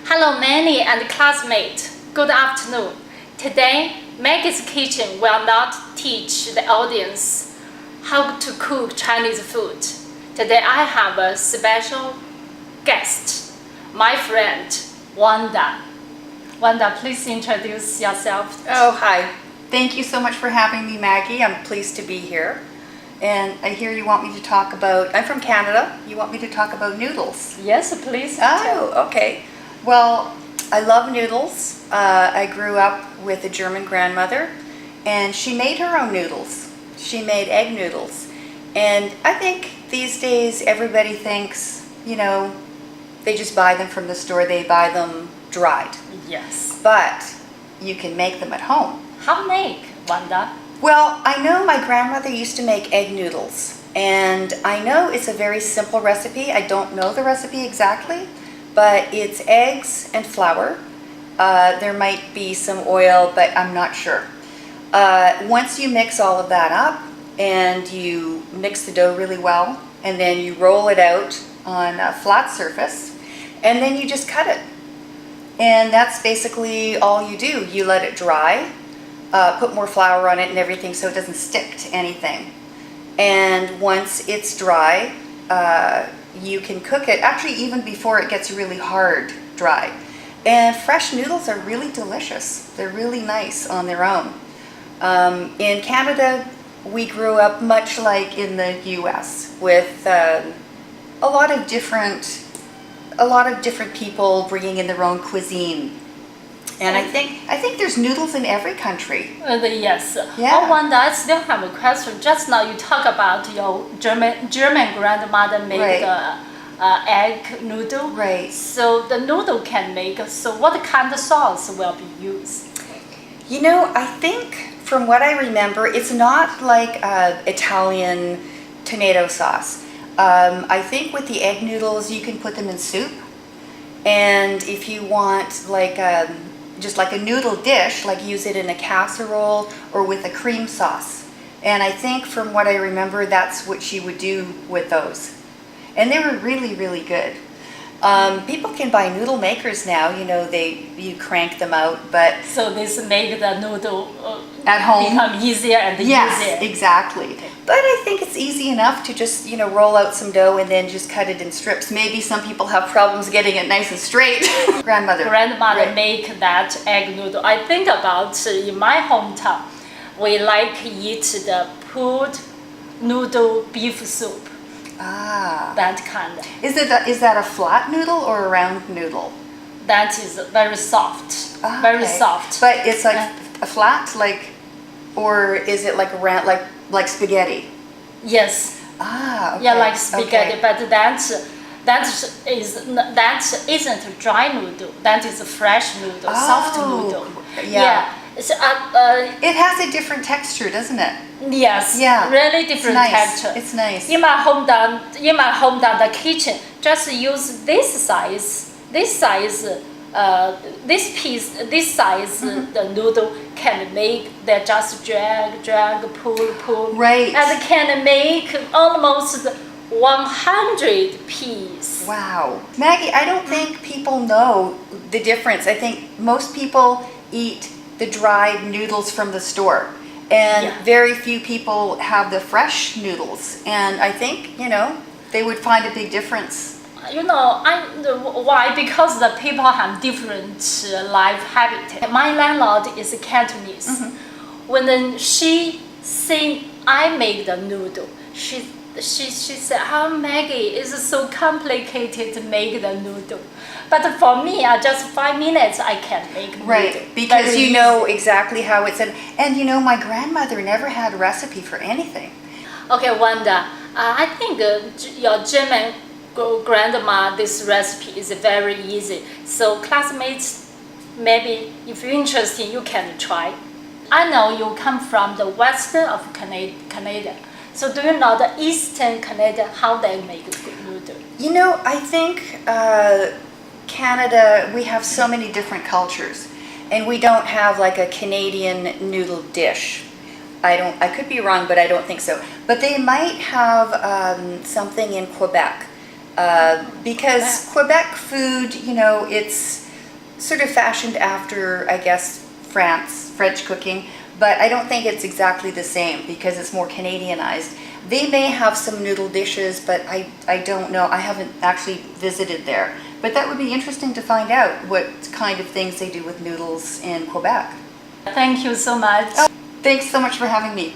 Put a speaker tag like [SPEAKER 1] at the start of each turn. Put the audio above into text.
[SPEAKER 1] Hello, Manny and classmate. Good afternoon. Today, Maggie's Kitchen will not teach the audience how to cook Chinese food. Today, I have a special guest, my friend, Wanda. Wanda, please introduce yourself.
[SPEAKER 2] Oh, hi. Thank you so much for having me, Maggie. I'm pleased to be here. And I hear you want me to talk about, I'm from Canada, you want me to talk about noodles?
[SPEAKER 1] Yes, please.
[SPEAKER 2] Oh, okay. Well, I love noodles. I grew up with a German grandmother, and she made her own noodles. She made egg noodles. And I think these days everybody thinks, they just buy them from the store, they buy them dried.
[SPEAKER 1] Yes.
[SPEAKER 2] But you can make them at home.
[SPEAKER 1] How make, Wanda?
[SPEAKER 2] Well, I know my grandmother used to make egg noodles, and I know it's a very simple recipe. I don't know the recipe exactly, but it's eggs and flour. There might be some oil, but I'm not sure. Once you mix all of that up and you mix the dough really well, and then you roll it out on a flat surface, and then you just cut it. And that's basically all you do. You let it dry. Put more flour on it and everything so it doesn't stick to anything. And once it's dry, you can cook it, actually even before it gets really hard dry. And fresh noodles are really delicious. They're really nice on their own. In Canada, we grew up much like in the US with a lot of different people bringing in their own cuisine. And I think there's noodles in every country.
[SPEAKER 1] Yes.
[SPEAKER 2] Yeah.
[SPEAKER 1] Oh, Wanda, I still have a question. Just now you talk about your German grandmother made
[SPEAKER 2] Right.
[SPEAKER 1] the egg noodle.
[SPEAKER 2] Right.
[SPEAKER 1] So the noodle can make. So what kind of sauce will be used?
[SPEAKER 2] I think from what I remember, it's not like Italian tomato sauce. I think with the egg noodles, you can put them in soup. And if you want just like a noodle dish, like use it in a casserole or with a cream sauce. And I think from what I remember, that's what she would do with those. And they were really, really good. People can buy noodle makers now, you crank them out, but...
[SPEAKER 1] So this make the noodle
[SPEAKER 2] at home
[SPEAKER 1] become easier and
[SPEAKER 2] yes,
[SPEAKER 1] easier.
[SPEAKER 2] Exactly.
[SPEAKER 1] Okay.
[SPEAKER 2] But I think it's easy enough to just, roll out some dough and then just cut it in strips. Maybe some people have problems getting it nice and straight. Grandmother
[SPEAKER 1] Right. Make that egg noodle. I think about in my hometown, we like eat the pulled noodle beef soup.
[SPEAKER 2] Ah.
[SPEAKER 1] That kind.
[SPEAKER 2] Is that a flat noodle or a round noodle?
[SPEAKER 1] That is very soft.
[SPEAKER 2] Ah,
[SPEAKER 1] Very
[SPEAKER 2] okay.
[SPEAKER 1] soft.
[SPEAKER 2] But it's like a flat, or is it like a round, like spaghetti?
[SPEAKER 1] Yes.
[SPEAKER 2] Ah, okay.
[SPEAKER 1] Yeah, like spaghetti.
[SPEAKER 2] Okay.
[SPEAKER 1] But that isn't dry noodle. That is a fresh noodle, soft noodle.
[SPEAKER 2] Yeah.
[SPEAKER 1] So,
[SPEAKER 2] It has a different texture, doesn't it?
[SPEAKER 1] yes.
[SPEAKER 2] Yeah.
[SPEAKER 1] Really different
[SPEAKER 2] It's nice.
[SPEAKER 1] texture.
[SPEAKER 2] It's nice.
[SPEAKER 1] In my hometown, the kitchen just use this size, the noodle can make. They just drag, pull,
[SPEAKER 2] Right.
[SPEAKER 1] and can make almost 100 pieces.
[SPEAKER 2] Wow. Maggie, I don't think people know the difference. I think most people eat the dried noodles from the store. And
[SPEAKER 1] Yeah.
[SPEAKER 2] very few people have the fresh noodles. And I think, they would find a big difference.
[SPEAKER 1] Why? Because the people have different life habit. My landlord is a Cantonese. When she see I make the noodle, she said, "Oh, Maggie, it's so complicated to make the noodle." But for me, just 5 minutes, I can make noodle.
[SPEAKER 2] Right, because
[SPEAKER 1] Very
[SPEAKER 2] you know
[SPEAKER 1] easy.
[SPEAKER 2] exactly how it's done. And my grandmother never had a recipe for anything.
[SPEAKER 1] Okay, Wanda, I think your German grandma, this recipe is very easy. So classmates, maybe if you're interested, you can try. I know you come from the western of Canada. So do you know the eastern Canada, how they make good noodle?
[SPEAKER 2] I think Canada, we have so many different cultures. And we don't have like a Canadian noodle dish. I could be wrong, but I don't think so. But they might have something in Quebec. Because Quebec food, it's sort of fashioned after, I guess, French cooking, but I don't think it's exactly the same because it's more Canadianized. They may have some noodle dishes, but I don't know. I haven't actually visited there. But that would be interesting to find out what kind of things they do with noodles in Quebec.
[SPEAKER 1] Thank you so much.
[SPEAKER 2] Oh, thanks so much for having me.